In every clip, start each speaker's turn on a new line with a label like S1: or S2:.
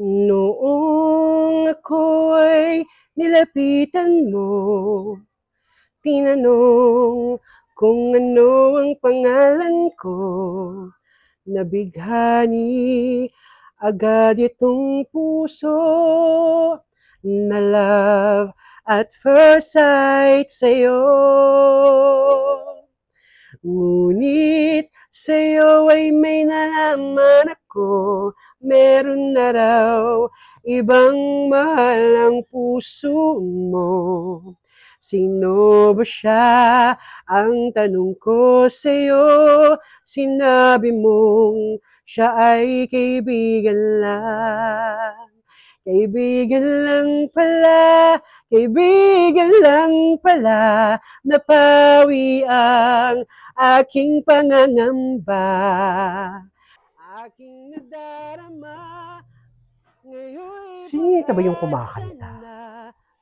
S1: Noong ako'y nilapitan mo, tinanong kung ano ang pangalan ko. Nabighani agad itong puso na love at first sight sa'yo. Ngunit sa'yo ay may nalaman ako, meron na raw ibang mahal ang puso mo. Sino ba siya? Ang tanong ko sa'yo, sinabi mong siya ay kaibigan lang. Kaibigan lang pala, napawi ang aking pangangamba. Aking nadarama ngayon. Sino ba yung kumakanta?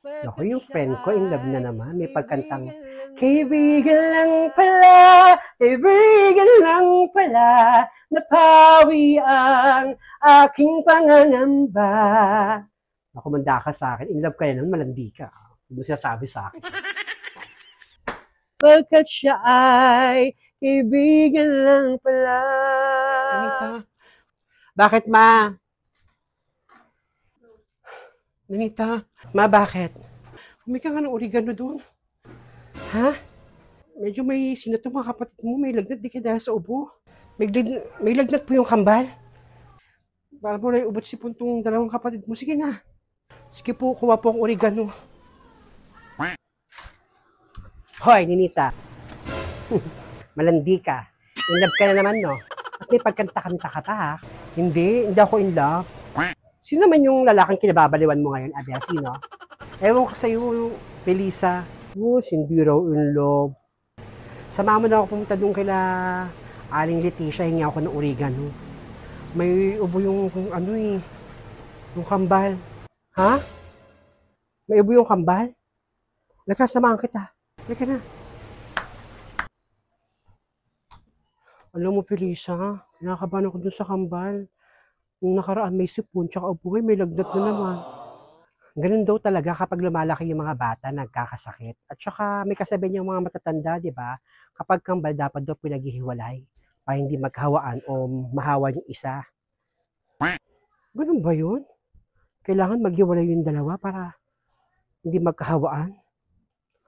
S1: Naku, yung friend ko, in love na naman. May pagkantang, kaibigan lang pala, napawi ang aking pangangamba. Naku, manda ka sa akin. In love ka yan, malandi ka. Hindi mo sinasabi sa akin. Pagkat siya ay kaibigan lang pala. Anita? Bakit, ma? Anita? Ma, bakit? Huwag ka nga ng oregano doon. Ha? Medyo may sinato mga kapatid mo. May lagnat, di ka dahil sa ubo. May lagnat po yung kambal. Para mo na iubot si puntong dalawang kapatid mo. Sige na. Sige po, kuha po ang oregano. Hoy, Ninita. Malandi ka. In love ka na naman, no? At may pagkanta-kanta ka pa, ha? Hindi ako in love. Sino naman yung lalaking kinababaliwan mo ngayon, Abel? Sino? Ewan ko sa'yo, Felisa. Hindi raw in love. Sama mo na ako pumunta doon kila Aling Leticia, hingi ako ng oregano. May ubo yung yung kambal. Ha? May ubo yung kambal? Nagkasamaan kita. Halika na. Alam mo, Felisa, nakakabahan ako dun sa kambal. Nung nakaraan may sipon, tsaka ubuhay, may lagnat na naman. Ganun daw talaga kapag lumalaki yung mga bata, nagkakasakit. At saka may kasabi niyang mga matatanda, di ba? Kapag kambal, dapat daw pinaghihiwalay para hindi maghawaan o mahawa yung isa. Ganun ba yun? Kailangan maghiwalay yung dalawa para hindi magkahawaan?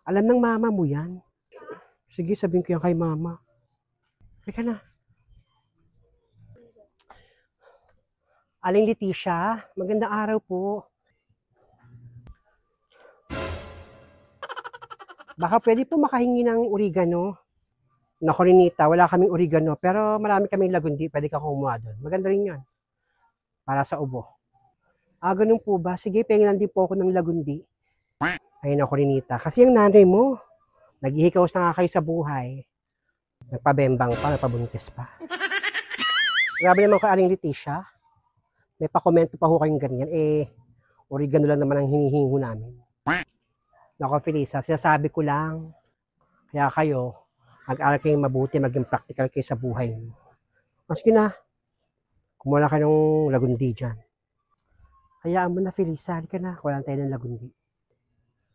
S1: Alam ng mama mo yan. Sige, sabihin ko yan kay mama. Halika na. Aling Leticia, magandang araw po. Baka pwede po makahingi ng oregano. Naku, Ninita, wala kaming oregano, pero marami kaming lagundi. Pwede ka kumuha doon. Maganda rin yun. Para sa ubo. Ganun po ba? Sige, penginan din po ako ng lagundi. Ay, naku, Ninita. Kasi yung nanay mo, naghihikaw na nga kayo sa buhay. Nagpabembang pa, nagpabuntis pa. Grabe naman ko, Aling Leticia. May pa-komento pa ho kayong ganyan. Oregano lang naman ang hinihingo namin. Naku, Felisa, sinasabi ko lang. Kaya kayo, mag-aral kayong mabuti, maging practical kayo sa buhay niyo. Sige na. Kumuha na kayo ng lagundi dyan. Hayaan mo na, Felisa. Halika na. Kuha lang tayo ng lagundi.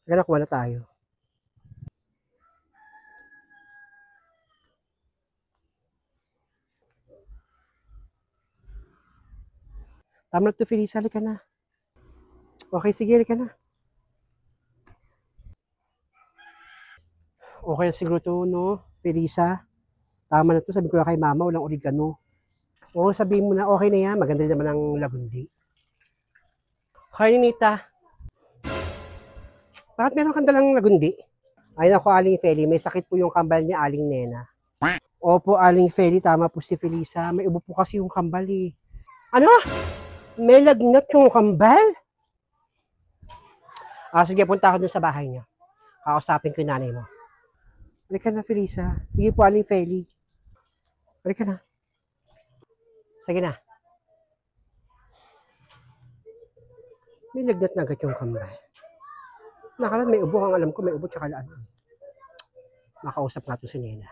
S1: Halika na, kuha na tayo. Tama na ito, Felisa. Halika na. Okay, sige. Halika na. Okay siguro ito, no? Felisa. Tama na ito. Sabi ko na kay mama, walang oregano. Oo, sabihin mo na, okay na yan. Maganda rin naman ang lagundi. Hi, Ninita. Bakit meron kang dalang lagundi? Ay, naku, Aling Feli. May sakit po yung kambal niya, Aling Nena. Opo, Aling Feli. Tama po si Felisa. May ubo po kasi yung kambal, eh. Ano? May lagnat yung kambal? Sige, punta ako dun sa bahay niya. Kakausapin ko yung nanay mo. Halika na, Felisa. Sige po, Aling Feli. Halika na. Sige na. May lagnat na agad yung kambal. Nakaraan may ubo. Ang alam ko may ubo tsaka laan. Makausap nga ito si Nena.